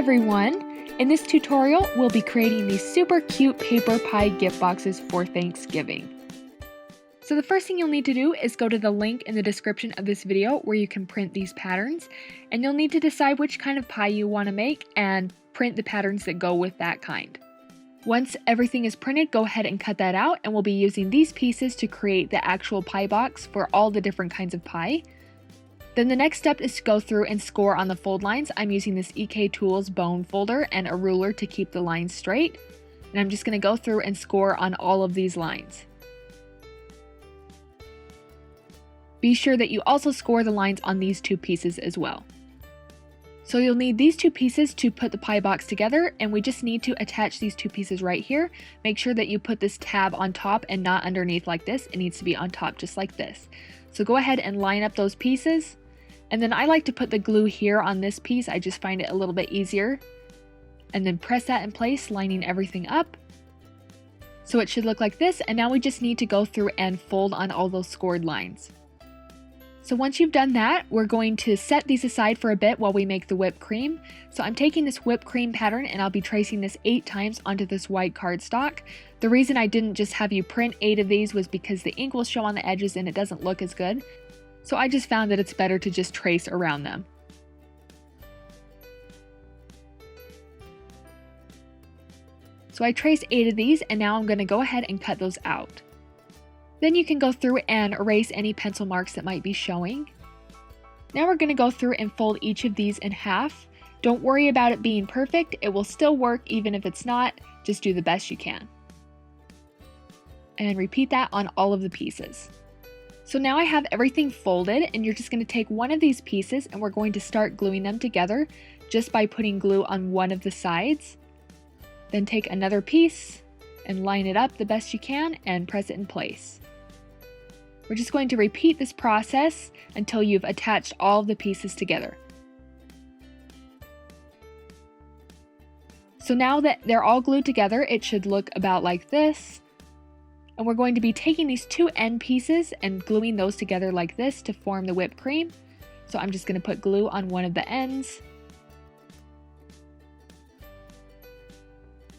everyone! In this tutorial, we'll be creating these super cute paper pie gift boxes for Thanksgiving. So the first thing you'll need to do is go to the link in the description of this video where you can print these patterns, and you'll need to decide which kind of pie you want to make and print the patterns that go with that kind. Once everything is printed, go ahead and cut that out, and we'll be using these pieces to create the actual pie box for all the different kinds of pie. Then the next step is to go through and score on the fold lines. I'm using this EK Tools bone folder and a ruler to keep the lines straight. And I'm just going to go through and score on all of these lines. Be sure that you also score the lines on these two pieces as well. So you'll need these two pieces to put the pie box together, and we just need to attach these two pieces right here. Make sure that you put this tab on top and not underneath like this. It needs to be on top just like this. So go ahead and line up those pieces. And then I like to put the glue here on this piece. I just find it a little bit easier. And then press that in place, lining everything up. So it should look like this. And now we just need to go through and fold on all those scored lines. So once you've done that, we're going to set these aside for a bit while we make the whipped cream. So I'm taking this whipped cream pattern and I'll be tracing this 8 times onto this white cardstock. The reason I didn't just have you print 8 of these was because the ink will show on the edges and it doesn't look as good. So I just found that it's better to just trace around them. So I traced 8 of these, and now I'm going to go ahead and cut those out. Then you can go through and erase any pencil marks that might be showing. Now we're going to go through and fold each of these in half. Don't worry about it being perfect, it will still work even if it's not, just do the best you can. And repeat that on all of the pieces. So now I have everything folded, and you're just going to take one of these pieces and we're going to start gluing them together just by putting glue on one of the sides. Then take another piece and line it up the best you can and press it in place. We're just going to repeat this process until you've attached all of the pieces together. So now that they're all glued together, it should look about like this. And we're going to be taking these 2 end pieces and gluing those together like this to form the whipped cream. So I'm just going to put glue on one of the ends.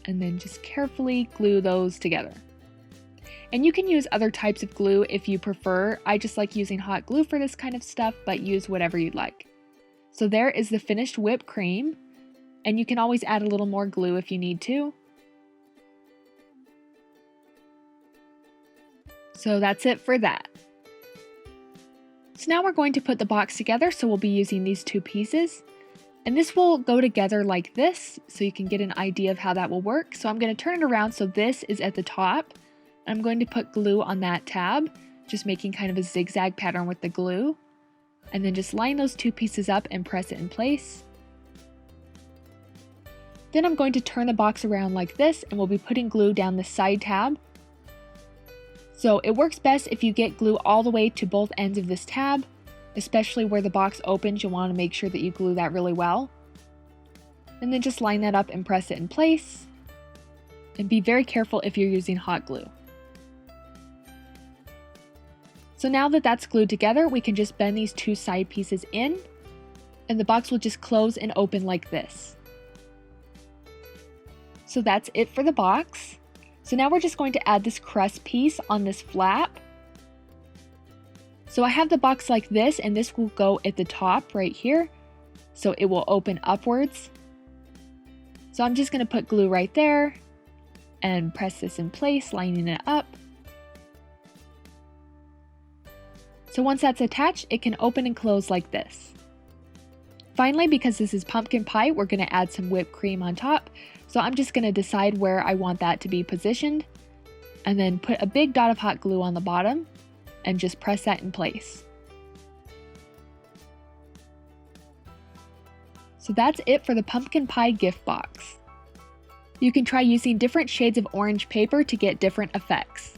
And then just carefully glue those together. And you can use other types of glue if you prefer. I just like using hot glue for this kind of stuff, but use whatever you'd like. So there is the finished whipped cream. And you can always add a little more glue if you need to. So that's it for that. So now we're going to put the box together, so we'll be using these 2 pieces. And this will go together like this, so you can get an idea of how that will work. So I'm going to turn it around so this is at the top. I'm going to put glue on that tab, just making kind of a zigzag pattern with the glue. And then just line those 2 pieces up and press it in place. Then I'm going to turn the box around like this, and we'll be putting glue down the side tab. So it works best if you get glue all the way to both ends of this tab, especially where the box opens. You'll want to make sure that you glue that really well. And then just line that up and press it in place. And be very careful if you're using hot glue. So now that that's glued together, we can just bend these 2 side pieces in, and the box will just close and open like this. So that's it for the box. So now we're just going to add this crust piece on this flap. So I have the box like this, and this will go at the top right here. So it will open upwards. So I'm just going to put glue right there and press this in place, lining it up. So once that's attached, it can open and close like this. Finally, because this is pumpkin pie, we're going to add some whipped cream on top. So I'm just going to decide where I want that to be positioned, and then put a big dot of hot glue on the bottom and just press that in place. So that's it for the pumpkin pie gift box. You can try using different shades of orange paper to get different effects.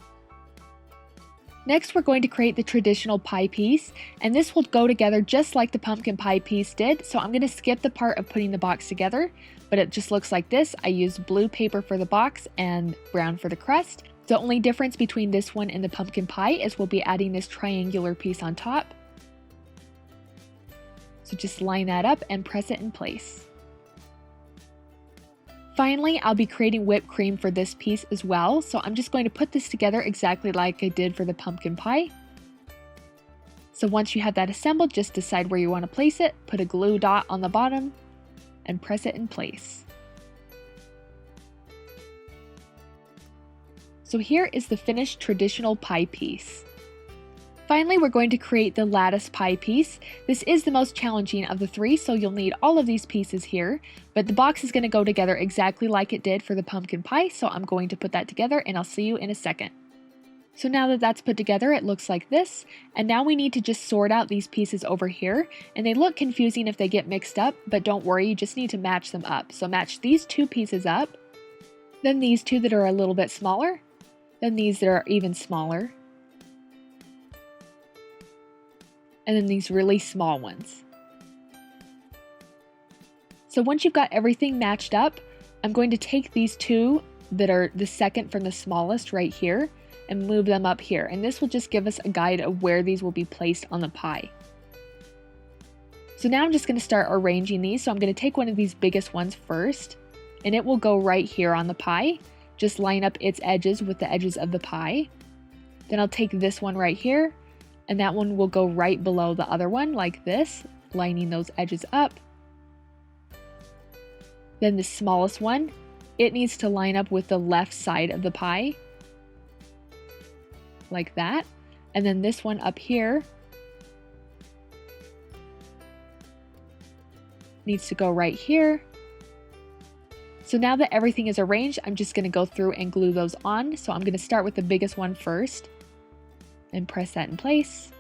Next, we're going to create the traditional pie piece, and this will go together just like the pumpkin pie piece did. So I'm going to skip the part of putting the box together, but it just looks like this. I used blue paper for the box and brown for the crust. The only difference between this one and the pumpkin pie is we'll be adding this triangular piece on top. So just line that up and press it in place. Finally, I'll be creating whipped cream for this piece as well, so I'm just going to put this together exactly like I did for the pumpkin pie. So once you have that assembled, just decide where you want to place it, put a glue dot on the bottom, and press it in place. So here is the finished traditional pie piece. Finally, we're going to create the lattice pie piece. This is the most challenging of the three, so you'll need all of these pieces here, but the box is going to go together exactly like it did for the pumpkin pie, so I'm going to put that together and I'll see you in a second. So now that that's put together, it looks like this, and now we need to just sort out these pieces over here, and they look confusing if they get mixed up, but don't worry, you just need to match them up. So match these two pieces up, then these two that are a little bit smaller, then these that are even smaller, and then these really small ones. So once you've got everything matched up, I'm going to take these two that are the second from the smallest right here and move them up here, and this will just give us a guide of where these will be placed on the pie. So now I'm just going to start arranging these. So I'm going to take one of these biggest ones first, and it will go right here on the pie. Just line up its edges with the edges of the pie. Then I'll take this one right here, and that one will go right below the other one like this, lining those edges up. Then the smallest one, it needs to line up with the left side of the pie, like that. And then this one up here needs to go right here. So now that everything is arranged, I'm just going to go through and glue those on. So I'm going to start with the biggest one first and press that in place.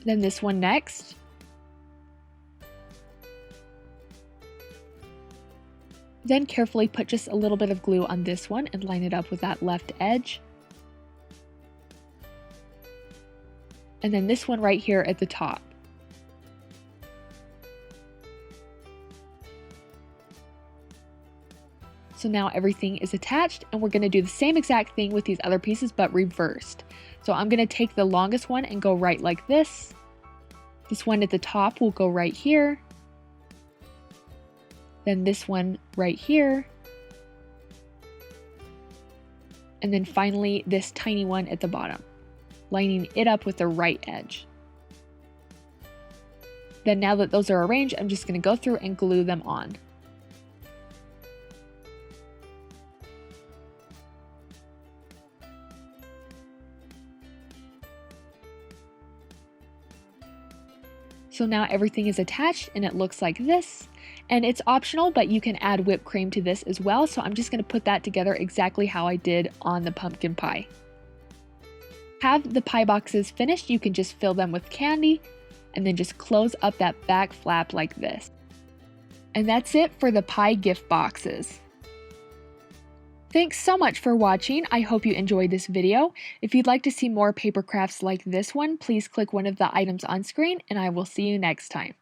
Then this one next. Then carefully put just a little bit of glue on this one and line it up with that left edge. And then this one right here at the top. So now everything is attached, and we're going to do the same exact thing with these other pieces but reversed. So I'm going to take the longest one and go right like this. This one at the top will go right here. Then this one right here. And then finally this tiny one at the bottom, lining it up with the right edge. Then now that those are arranged, I'm just going to go through and glue them on. So now everything is attached and it looks like this. And it's optional, but you can add whipped cream to this as well. So I'm just going to put that together exactly how I did on the pumpkin pie. Have the pie boxes finished, you can just fill them with candy and then just close up that back flap like this. And that's it for the pie gift boxes. Thanks so much for watching. I hope you enjoyed this video. If you'd like to see more paper crafts like this one, please click one of the items on screen and I will see you next time.